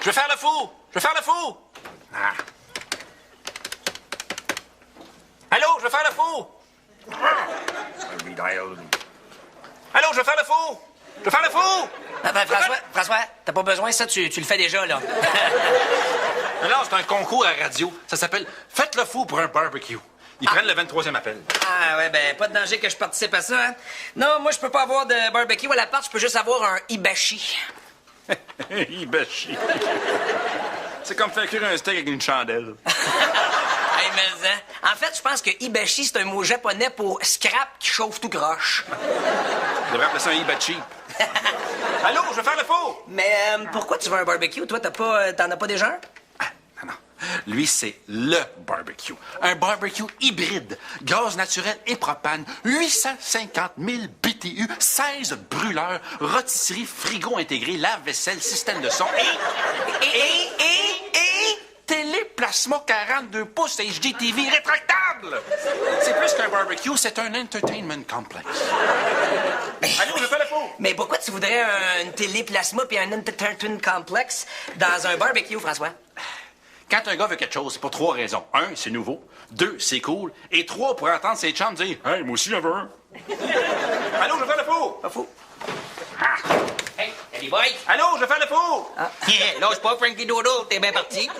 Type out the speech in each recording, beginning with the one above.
Je vais faire le fou! Je vais faire le fou! Ah. Allô, je vais faire le fou! Allô, je vais faire le fou! Je vais faire le fou! François, t'as pas besoin, ça, tu le fais déjà, là. Non, c'est un concours à radio. Ça s'appelle Faites le fou pour un barbecue. Ils prennent le 23e appel. Ah, ouais, ben, pas de danger que je participe à ça, hein. Non, moi, je peux pas avoir de barbecue à l'appart, je peux juste avoir un hibachi. Hibachi. C'est comme faire cuire un steak avec une chandelle. Hey, mais, hein. En fait, je pense que hibachi, c'est un mot japonais pour scrap qui chauffe tout croche. On devrait appeler ça un hibachi. Allô, je vais faire le fou! Mais pourquoi tu veux un barbecue? Toi, t'en as pas déjà un? Non. Lui, c'est le barbecue. Un barbecue hybride. Gaz naturel et propane. 850 000 BTU, 16 brûleurs, rôtisserie, frigo intégré, lave-vaisselle, système de son et téléplasma 42 pouces HDTV rétractable. C'est plus qu'un barbecue, c'est un entertainment complex. Allô, je fais le fou! Mais pourquoi tu voudrais une télé plasma puis un entertainment complex dans un barbecue, François? Quand un gars veut quelque chose, c'est pour 3 raisons. 1, c'est nouveau. 2, c'est cool. Et 3, pour entendre ses chums dire « Hey, moi aussi, j'en veux un. » Allô, je fais le fou! Pas fou. Ah. Hey, Eddie Boy! Allô, je fais le fou! Ah. Lâche pas, Frankie Doodle, t'es bien parti.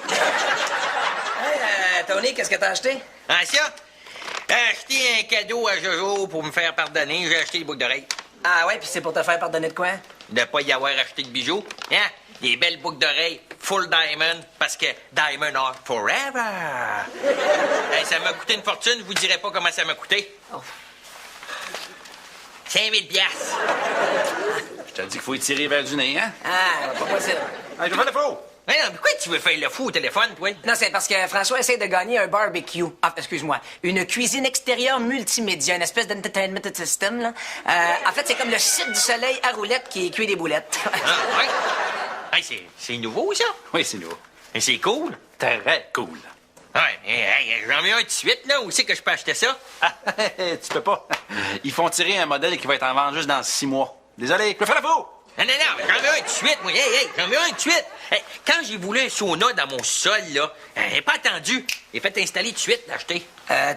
Hey, Tony, qu'est-ce que t'as acheté? Ah, ça? J'ai acheté un cadeau à Jojo pour me faire pardonner. J'ai acheté des boucles d'oreilles. Ah ouais, puis c'est pour te faire pardonner de quoi? De pas y avoir acheté de bijoux. Hein? Des belles boucles d'oreilles, full diamond, parce que diamond are forever. Hey, ça m'a coûté une fortune, je vous dirai pas comment ça m'a coûté. Oh. 5000 piastres. Je te dis qu'il faut y tirer vers du nez, hein? Ah, pas possible. Hey, je fais le fou! Mais non, pourquoi tu veux faire le fou au téléphone, toi? Non, c'est parce que François essaie de gagner un barbecue. Ah, excuse-moi. Une cuisine extérieure multimédia, une espèce d'entertainment system, là. En fait, c'est comme le Cirque du Soleil à roulettes qui cuit des boulettes. Ah, ouais? Hey, c'est nouveau, ça? Oui, c'est nouveau. Et c'est cool. Très cool. Ouais, hey, j'en veux un tout de suite, là. Où c'est que je peux acheter ça? Ah, tu peux pas. Ils font tirer un modèle qui va être en vente juste dans 6 mois. Désolé, je fais le fou! Non, j'en veux un tout de suite, moi. Hey, j'en veux un tout de suite. Hey, quand j'ai voulu un sauna dans mon sol, là, j'ai pas attendu. J'ai fait installer tout de suite, l'acheter.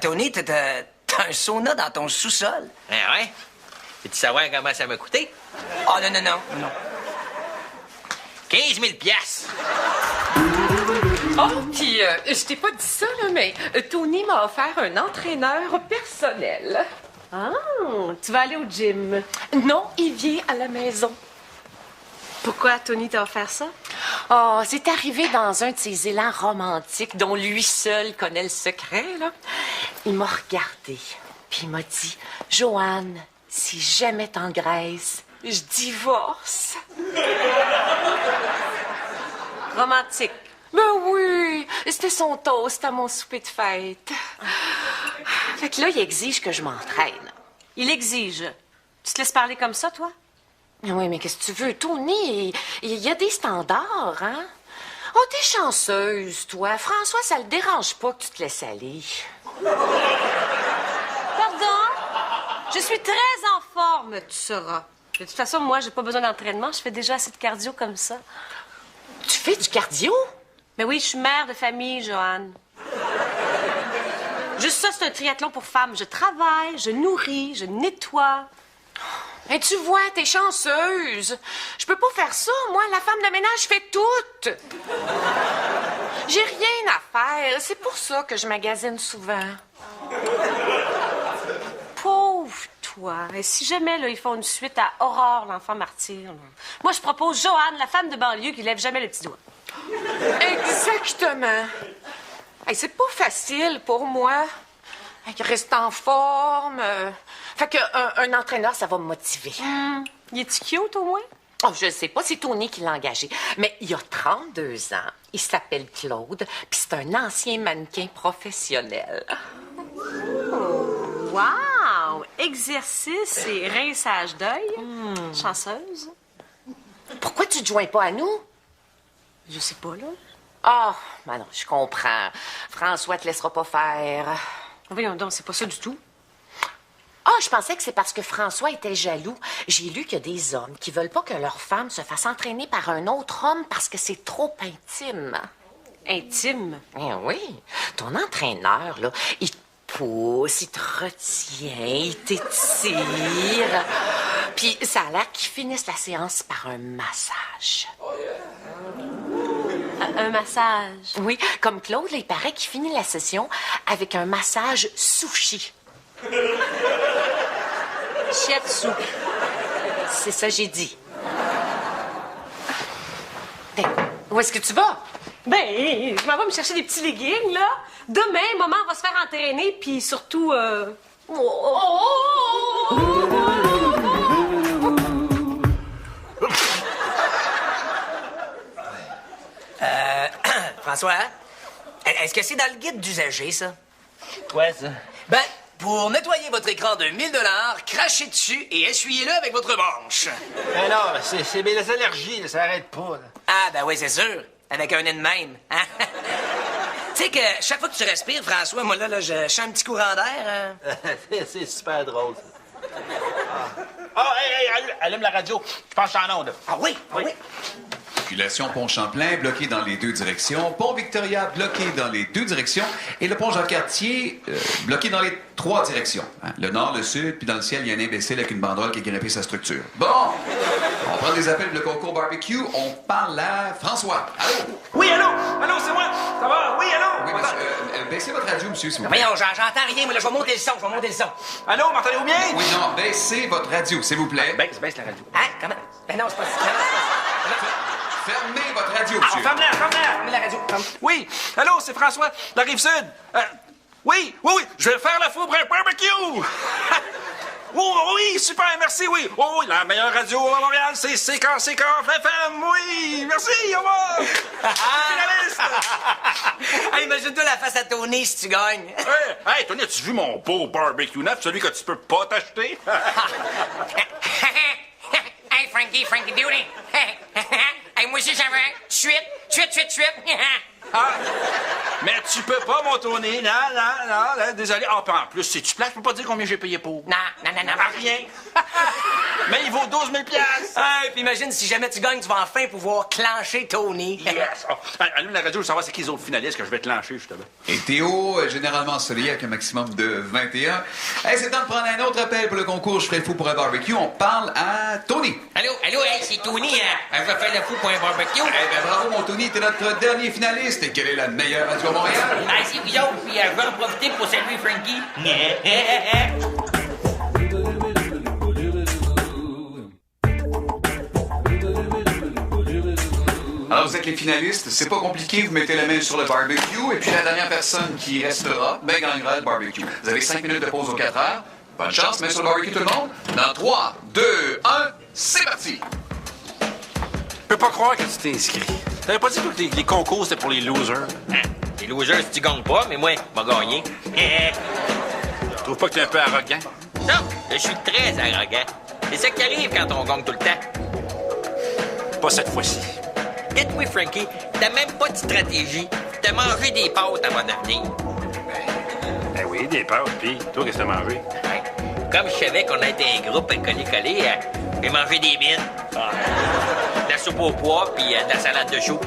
Tony, t'as un sauna dans ton sous-sol? Ah ouais? Veux-tu savoir comment ça m'a coûté? Oh, non. 15 000 piastres. Oh, puis je t'ai pas dit ça, là, mais Tony m'a offert un entraîneur personnel. Ah, tu vas aller au gym. Non, il vient à la maison. Pourquoi Tony t'a offert ça? Oh, c'est arrivé dans un de ces élans romantiques dont lui seul connaît le secret, là. Il m'a regardé, puis il m'a dit, « Joanne, si jamais t'engraisses, je divorce. » Romantique. Ben oui, c'était son toast à mon souper de fête. Fait que là, il exige que je m'entraîne. Il exige. Tu te laisses parler comme ça, toi? Oui, mais qu'est-ce que tu veux? Tony, il y a des standards, hein? Oh, t'es chanceuse, toi. François, ça le dérange pas que tu te laisses aller. Pardon? Je suis très en forme, tu sauras. De toute façon, moi, j'ai pas besoin d'entraînement. Je fais déjà assez de cardio comme ça. Tu fais du cardio? Mais oui, je suis mère de famille, Joanne. Juste ça, c'est un triathlon pour femmes. Je travaille, je nourris, je nettoie. Et tu vois, t'es chanceuse. Je peux pas faire ça, moi. La femme de ménage fait tout. J'ai rien à faire. C'est pour ça que je magasine souvent. Pauvre toi. Et si jamais là, ils font une suite à Aurore, l'enfant martyr, là. Moi, je propose Joanne, la femme de banlieue qui lève jamais le petit doigt. Exactement. Hey, c'est pas facile pour moi. Hey, rester en forme. Fait que un entraîneur, ça va me motiver. Il est-tu cute, au moins? Oh, je sais pas, c'est Tony qui l'a engagé. Mais il a 32 ans. Il s'appelle Claude, puis c'est un ancien mannequin professionnel. Wow! Exercice et rinçage d'œil. Chanceuse. Pourquoi tu te joins pas à nous? Je sais pas, là. Ah, ben non, je comprends. François te laissera pas faire. Voyons donc, c'est pas ça du tout. Ah, je pensais que c'est parce que François était jaloux. J'ai lu qu'il y a des hommes qui veulent pas que leur femme se fasse entraîner par un autre homme parce que c'est trop intime. Intime? Eh oui, ton entraîneur, là, il te pousse, il te retient, il t'étire. Puis ça a l'air qu'ils finissent la séance par un massage. Un massage? Oui, comme Claude, là, il paraît qu'il finit la session avec un massage sushi. Shiatsu. C'est ça, j'ai dit. Ben, où est-ce que tu vas? Ben, je m'en vais me chercher des petits leggings, là. Demain, maman va se faire entraîner, puis surtout, François, est-ce que c'est dans le guide d'usager, ça? Quoi, ça? Ben, pour nettoyer votre écran de 1000 $, crachez dessus et essuyez-le avec votre manche. Ben non, c'est mes allergies, là, ça arrête pas, là. Ah, ben oui, c'est sûr. Avec un nez de même. Hein? Tu sais que chaque fois que tu respires, François, moi, là je sens un petit courant d'air. C'est super drôle, ça. Hey, allume la radio. Je pense que je suis en onde. Ah oui, ah oui. Circulation Pont-Champlain bloqué dans les deux directions, Pont-Victoria bloqué dans les deux directions et le pont Jacques-Cartier bloqué dans les trois directions. Hein, le nord, le sud, puis dans le ciel, il y a un imbécile avec une banderole qui a grimpé sa structure. Bon, on prend des appels pour le concours barbecue. On parle à François. Allô? Oui, allô? Allô, c'est moi? Ça va? Oui, allô? Oui, monsieur, baissez votre radio, monsieur, s'il vous plaît. Voyons, j'entends rien, moi, là, je vais monter le son, Allô, m'entendez-vous bien? Oui, non, baissez votre radio, s'il vous plaît. Baisse la radio. Hein? Comment? Ben non, c'est pas ça. Fermez votre radio, Ah, monsieur. ferme-la! Fermez la radio. Oui, allô, c'est François, de la Rive-Sud. Oui, je vais faire la four pour un barbecue! Oui, super, merci, oui. Oh, oui, la meilleure radio à Montréal, c'est CKCK FM, oui, merci, au revoir! Finaliste! Hey, imagine-toi la face à Tony si tu gagnes. Hey, Tony, as-tu vu mon beau barbecue neuf, celui que tu peux pas t'acheter? Hey, Frankie Doody. Hey, moi aussi, j'avais un suite. Mais tu peux pas, mon Tony, non, désolé. Ah, puis en plus, si tu places, je peux pas dire combien j'ai payé pour. Non. Rien. Mais il vaut 12 000 $. Hey, puis imagine, si jamais tu gagnes, tu vas enfin pouvoir clencher Tony. Yes! Oh, allume la radio, je veux savoir c'est qui les autres finalistes que je vais te lancer, justement. Et Théo, généralement ensoleillé avec un maximum de 21. Hey, c'est temps de prendre un autre appel pour le concours Je ferai le fou pour un barbecue. On parle à Tony. Allô, Hey, c'est Tony, hein? Je vais faire le fou pour un barbecue. Eh bien, bravo, mon Tony, t'es notre dernier finaliste. Et quelle est la meilleure radio à Montréal? Ah, c'est vous autres, puis je vais en profiter pour saluer Frankie. Alors, vous êtes les finalistes. C'est pas compliqué. Vous mettez la main sur le barbecue. Et puis, la dernière personne qui restera, ben, gagnera le barbecue. Vous avez 5 minutes de pause aux 4 heures. Bonne chance, main sur le barbecue, tout le monde. Dans 3, 2, 1, c'est parti! Je peux pas croire que tu t'es inscrit. T'avais pas dit que les concours, c'était pour les losers? Les losers, si tu gagnes pas, mais moi, je vais gagner. Tu trouves pas que t'es un peu arrogant? Non, je suis très arrogant. C'est ça qui arrive quand on gagne tout le temps. Pas cette fois-ci. Dites-moi, Frankie, t'as même pas de stratégie. T'as mangé des pâtes avant de venir. Ben oui, des pâtes. Puis, toi, qu'est-ce que t'as mangé? Ouais. Comme je savais qu'on était un groupe collé-collé, j'ai mangé des bines, de la soupe aux pois, puis de la salade de chou.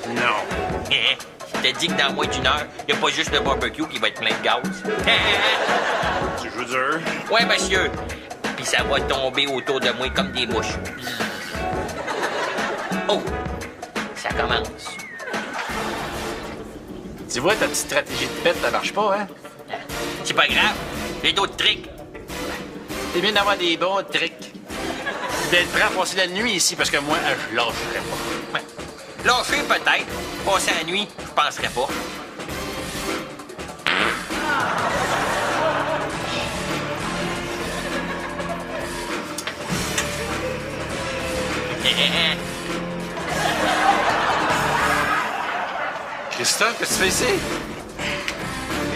Non. Je te dis que dans moins d'une heure, il n'y a pas juste le barbecue qui va être plein de gaz. Tu joues dur? Ouais, monsieur. Puis ça va tomber autour de moi comme des mouches. Oh! Ça commence. Tu vois, ta petite stratégie de pète, ça marche pas, hein? C'est pas grave. J'ai d'autres tricks. C'est bien d'avoir des bons tricks. D'être prêt à passer la nuit ici, parce que moi, je lâcherai pas. Ouais. Lâcher peut-être. Passer la nuit, je penserais pas. Christophe, qu'est-ce que tu fais ici?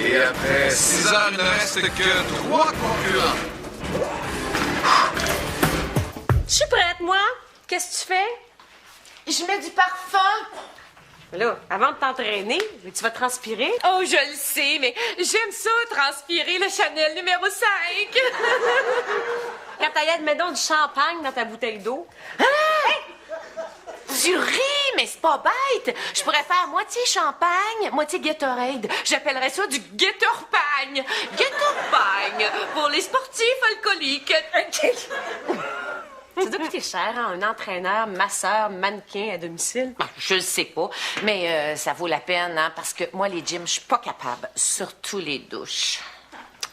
Et après 6 heures, il ne reste que 3 concurrents. Je suis prête, moi. Qu'est-ce que tu fais? Je mets du parfum. Là, avant de t'entraîner, tu vas transpirer. Oh, je le sais, mais j'aime ça, transpirer le Chanel numéro 5. Quand t'ailles, mets donc du champagne dans ta bouteille d'eau. Tu ris, mais c'est pas bête. Je pourrais faire moitié champagne, moitié Gatorade. J'appellerais ça du Gatorpagne. Gatorpagne pour les sportifs alcooliques. Ça doit coûter cher, hein, un entraîneur, masseur, mannequin à domicile. Je le sais pas, mais ça vaut la peine, hein, parce que moi, les gyms, je suis pas capable, surtout les douches.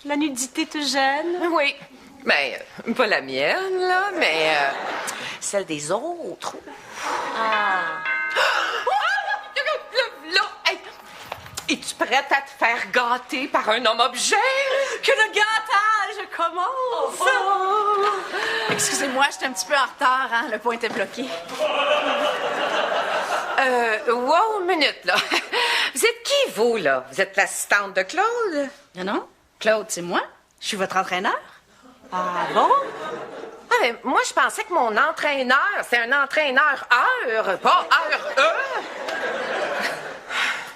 La nudité te gêne? Oui, mais pas la mienne, là, mais celle des autres. Ah. Là, hey, es-tu prête à te faire gâter par un homme-objet? Que le gâtage commence! Excusez-moi, j'étais un petit peu en retard, hein? Le point était bloqué. Wow, une minute, là. Vous êtes qui, vous, là? Vous êtes l'assistante de Claude? Non? Claude, c'est moi. Je suis votre entraîneur. Ah bon? Ah, mais moi, je pensais que mon entraîneur, c'est un entraîneur heure, pas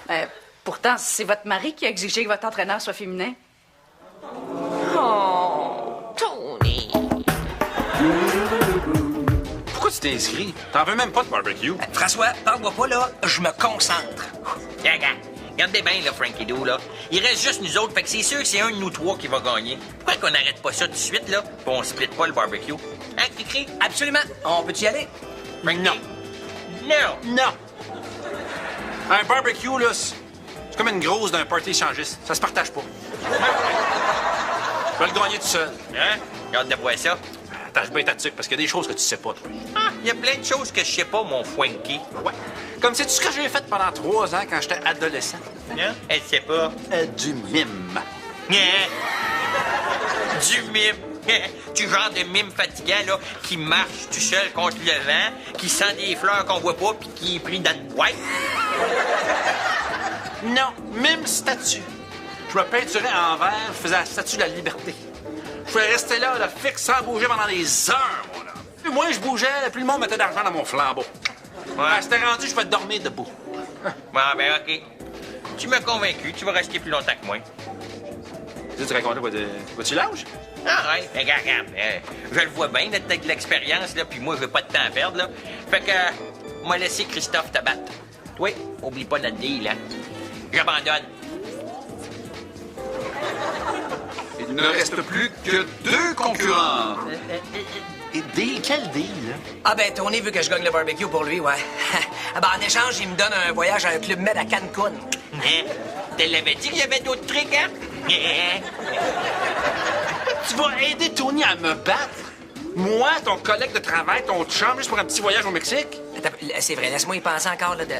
heure. Pourtant, c'est votre mari qui a exigé que votre entraîneur soit féminin. Oh, Tony. Pourquoi tu t'es inscrit? T'en veux même pas de barbecue? François, parle-moi pas, là. Je me concentre. Regardez bien, là, Frankie Doo, là. Il reste juste nous autres, fait que c'est sûr que c'est un de nous trois qui va gagner. Pourquoi qu'on n'arrête pas ça tout de suite, là, pis on split pas le barbecue? Hein, Cricri? Absolument. On peut y aller? Non. Non. Non. Un barbecue, là, c'est comme une grosse d'un party échangiste. Ça se partage pas. Tu vas le gagner tout seul. Hein? J'ai hâte de voir ça. Tâche bien ta tuque, parce qu'il y a des choses que tu sais pas, toi. Ah, il y a plein de choses que je sais pas, mon Frankie. Ouais. Comme sais-tu ce que j'ai fait pendant 3 ans quand j'étais adolescent? Hein? Elle sait pas. Du mime. Hein? Du mime. Du genre de mime fatigant, là, qui marche tout seul contre le vent, qui sent des fleurs qu'on voit pas, puis qui est pris dans une boîte. Non, mime statue. Je me peinturais en vert, je faisais la statue de la liberté. Je pouvais rester là, fixe, sans bouger pendant des heures, mon homme. Plus moins je bougeais, plus le monde mettait d'argent dans mon flambeau. Ouais. C'était rendu, je pouvais dormir debout. Ah, ben, OK. Tu m'as convaincu, tu vas rester plus longtemps que moi. Tu racontais quoi de... tu lâches? Ah, ouais, ben, regarde, je le vois bien, d'être avec de l'expérience, là, puis moi, je veux pas de temps à perdre, là. Fait que, on m'a laissé Christophe te battre. Toi, oublie pas notre deal, hein. J'abandonne. Il ne reste plus que 2 concurrents. Et deal? Quel deal, là? Ah, ben, Tony veut que je gagne le barbecue pour lui, ouais. Ah, ben, en échange, il me donne un voyage à un club med à Cancun. Te l'avais dit qu'il y avait d'autres trucs, hein? Tu vas aider Tony à me battre? Moi, ton collègue de travail, ton chum, juste pour un petit voyage au Mexique? Attends, c'est vrai, laisse-moi y penser encore, là, de...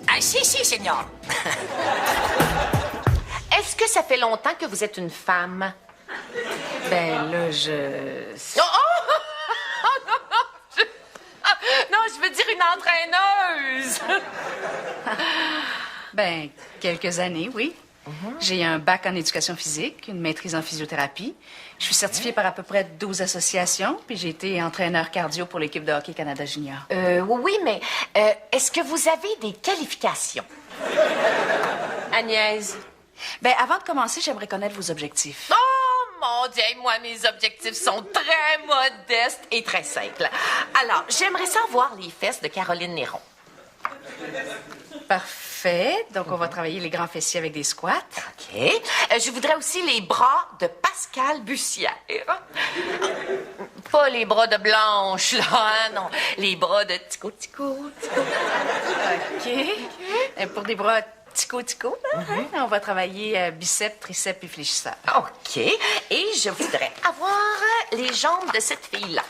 Ah, si, seigneur! Est-ce que ça fait longtemps que vous êtes une femme? Ben là, Oh, non! Non, je veux dire une entraîneuse! Ben, quelques années, oui. J'ai un bac en éducation physique, une maîtrise en physiothérapie. Je suis certifiée par à peu près 12 associations, puis j'ai été entraîneur cardio pour l'équipe de hockey Canada Junior. Oui, mais est-ce que vous avez des qualifications? Agnès. Ben, avant de commencer, j'aimerais connaître vos objectifs. Oh, mon Dieu, moi, mes objectifs sont très modestes et très simples. Alors, j'aimerais savoir les fesses de Caroline Néron. Parfait. Donc, on va travailler les grands fessiers avec des squats. OK. Je voudrais aussi les bras de Pascal Bussière. Pas les bras de Blanche, là, hein, non. Les bras de Tico. OK. Pour des bras tico, on va travailler biceps, triceps et fléchisseurs. OK. Et je voudrais avoir les jambes de cette fille-là.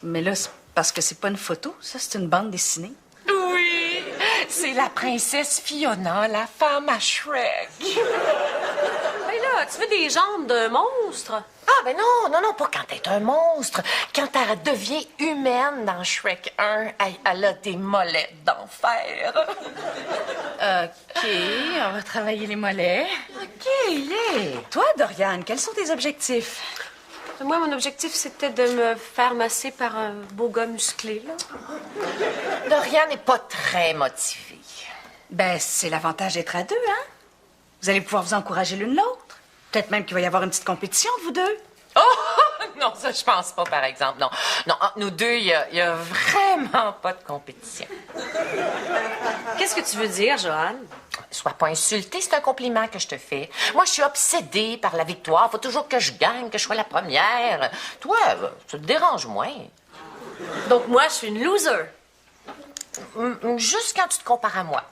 Mais là, c'est parce que c'est pas une photo, ça, c'est une bande dessinée. Oui, c'est la princesse Fiona, la femme à Shrek. Ben là, tu veux des jambes d'un monstre? Ah, ben non, pas quand elle est un monstre. Quand elle devient humaine dans Shrek 1, elle a des mollets d'enfer. OK, on va travailler les mollets. OK, Toi, Doriane, quels sont tes objectifs? Moi, mon objectif, c'était de me faire masser par un beau gars musclé, là. Dorian n'est pas très motivé. Ben, c'est l'avantage d'être à deux, hein? Vous allez pouvoir vous encourager l'une l'autre. Peut-être même qu'il va y avoir une petite compétition de vous deux. Oh! Non, ça, je pense pas, par exemple. Non, non, entre nous deux, il y a vraiment pas de compétition. Qu'est-ce que tu veux dire, Joanne? Sois pas insulté, c'est un compliment que je te fais. Moi, je suis obsédée par la victoire. Faut toujours que je gagne, que je sois la première. Toi, ça te dérange moins. Donc, moi, je suis une loser. Juste quand tu te compares à moi.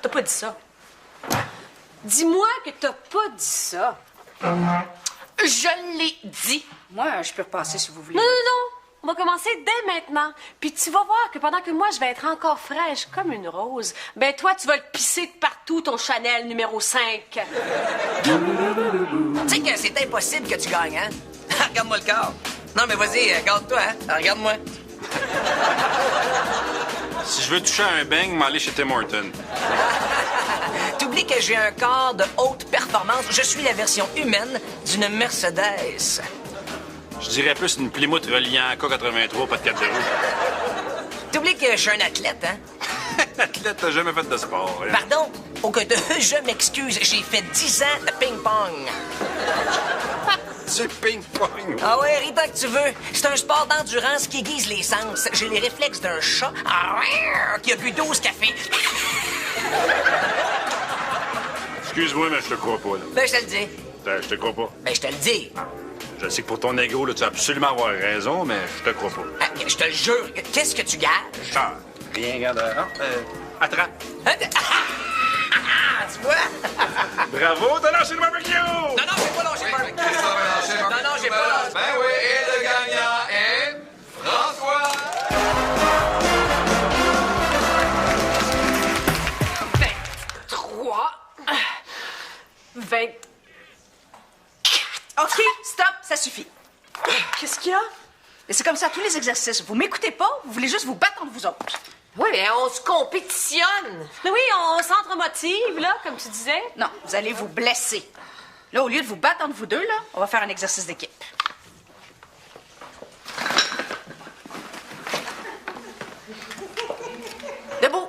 T'as pas dit ça. Dis-moi que t'as pas dit ça. Je l'ai dit. Moi, je peux repasser si vous voulez. Non, non, non. On va commencer dès maintenant. Puis tu vas voir que pendant que moi, je vais être encore fraîche comme une rose, ben toi, tu vas le pisser de partout, ton Chanel numéro 5. Tu sais que c'est impossible que tu gagnes, hein? Regarde-moi le corps. Non, mais vas-y, garde-toi, hein? Regarde-moi. Si je veux toucher à un bang, m'aller chez Tim Hortons. T'oublies que j'ai un corps de haute performance. Je suis la version humaine d'une Mercedes. Je dirais plus une Plymouth reliant K83, pas de 4 de roue. T'oublies que je suis un athlète, hein? L'athlète n'a jamais fait de sport. Hein? Pardon? Je m'excuse. J'ai fait 10 ans de ping-pong. Du ping-pong. Ah ouais, ris tant que tu veux. C'est un sport d'endurance qui aiguise les sens. J'ai les réflexes d'un chat qui a bu 12 cafés. Excuse-moi, mais je te crois pas, là. Ben, je te le dis. Je te crois pas. Ben, je te le dis. Je sais que pour ton ego, là, tu vas absolument avoir raison, mais je te crois pas. Ah, je te le jure. Qu'est-ce que tu gages? Ah, rien, regarde. Attrape. Tu vois? Bravo, t'as lâché le barbecue! Non, non, j'ai pas lâché le barbecue. Non, non, j'ai pas lâché. Ben oui, et le gagnant est François. 23. 20. OK, stop, ça suffit. Qu'est-ce qu'il y a? Et c'est comme ça tous les exercices. Vous m'écoutez pas, vous voulez juste vous battre entre vous autres. Oui, mais on se compétitionne. Mais oui, on s'entremotive, là, comme tu disais. Non, vous allez vous blesser. Là, au lieu de vous battre entre vous deux, là, on va faire un exercice d'équipe. Debout.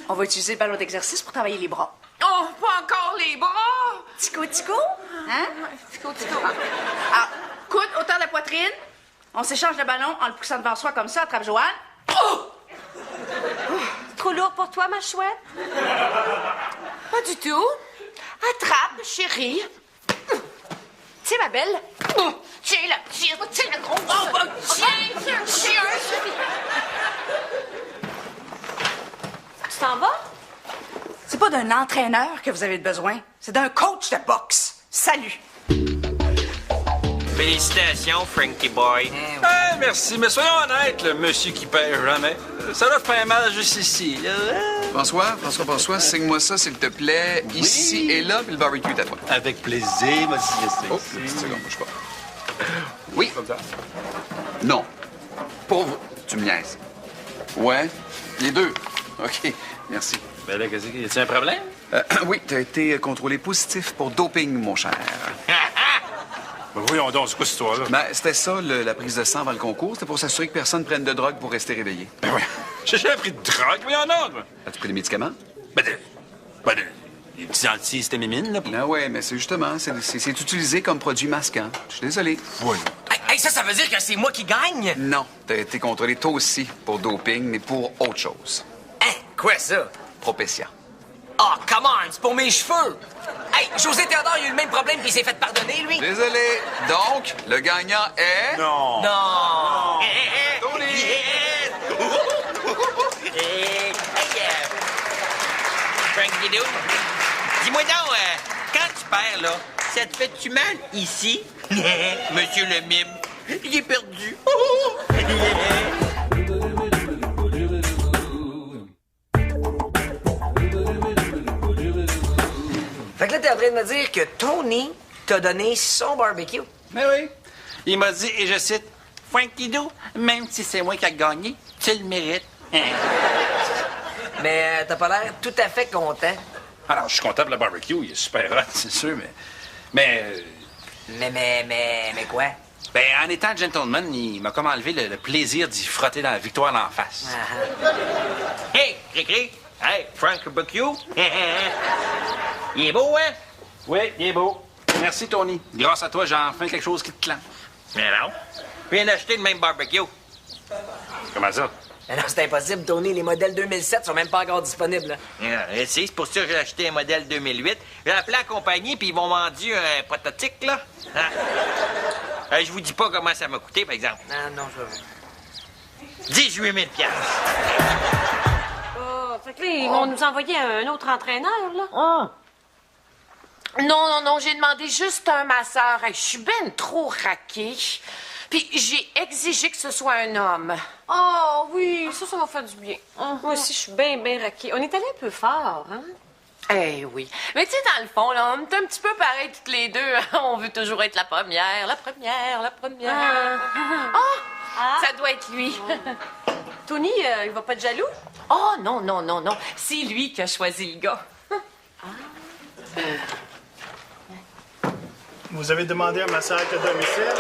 On va utiliser le ballon d'exercice pour travailler les bras. Oh, pas encore les bras. Tico, tico. Hein? Tico, tico. Ah, coude, hauteur de la poitrine. On s'échange le ballon en le poussant devant soi comme ça. Attrape Joanne. Oh! Trop lourd pour toi, ma chouette? Pas du tout. Attrape, chérie. Tiens, ma belle. Tiens, la petite. Tiens, la grosse. Oh, tiens. Tu t'en vas? C'est pas d'un entraîneur que vous avez besoin. C'est d'un coach de boxe. Salut. Félicitations, Frankie Boy. Merci, mais soyons honnêtes, le monsieur qui perd jamais. Ça leur fait mal juste ici. François, signe-moi ça, s'il te plaît. Ici et là, puis le barbecue est à toi. Avec plaisir, moi, Oh, une petite seconde, bouge pas. Oui. Comme ça. Non. Pauvre. Tu me niaises. Ouais. Les deux. OK. Merci. Ben là, qu'est-ce qu'il y a? Y a-t-il un problème? Oui, t'as été contrôlé positif pour doping, mon cher. Ben voyons donc, c'est quoi cette histoire-là? Ben, c'était ça, la prise de sang avant le concours. C'était pour s'assurer que personne prenne de drogue pour rester réveillé. Ben oui. J'ai jamais pris de drogue, voyons donc. As-tu pris des médicaments? Les petits antihistamines, là. Ah ouais, mais c'est justement, c'est utilisé comme produit masquant. Je suis désolé. Oui. Hey, ça veut dire que c'est moi qui gagne? Non, t'as été contrôlé toi aussi pour doping, mais pour autre chose. Hein? Quoi, ça? Propecia. Oh, come on, c'est pour mes cheveux. Hey, José Théodore, il a eu le même problème puis il s'est fait pardonner, lui. Désolé. Donc, le gagnant est... Non. Non. Tony! Hey, Frankie Doo, dis-moi donc, quand tu perds, là, ça te fait-tu mal ici? Monsieur le mime, j'ai perdu. Fait que là, t'es en train de me dire que Tony t'a donné son barbecue. Mais oui. Il m'a dit, et je cite, Frankie Doo, même si c'est moi qui ai gagné, tu le mérites. Hein? Mais t'as pas l'air tout à fait content. Alors, je suis content pour le barbecue, il est super hot, c'est sûr, mais... Mais quoi? Ben, en étant gentleman, il m'a comme enlevé le plaisir d'y frotter la victoire d'en face. Hey, Cricri! Hey, Frank Barbecue! Il est beau, hein? Oui, il est beau. Merci, Tony. Grâce à toi, j'ai enfin quelque chose qui te clenche. Mais non. Je viens d'acheter le même barbecue. Comment ça? Mais non, c'est impossible, Tony. Les modèles 2007 sont même pas encore disponibles. Là. C'est pour ça que j'ai acheté un modèle 2008. J'ai appelé la compagnie, puis ils m'ont vendu un prototype, là. Hein? Je vous dis pas comment ça m'a coûté, par exemple. Ah non, je... 18 000 Oh, fait que là, ils vont nous envoyer un autre entraîneur, là. Non, j'ai demandé juste un masseur. Hey, je suis ben trop raquée. Puis j'ai exigé que ce soit un homme. Oh, oui, ça va faire du bien. Moi aussi, je suis bien raquée. On est allé un peu fort, hein? Eh oui. Mais tu sais, dans le fond, là, on est un petit peu pareil toutes les deux. On veut toujours être la première. Ça doit être lui. Tony, il va pas être jaloux? Oh, non. C'est lui qui a choisi le gars. Vous avez demandé un massage à domicile?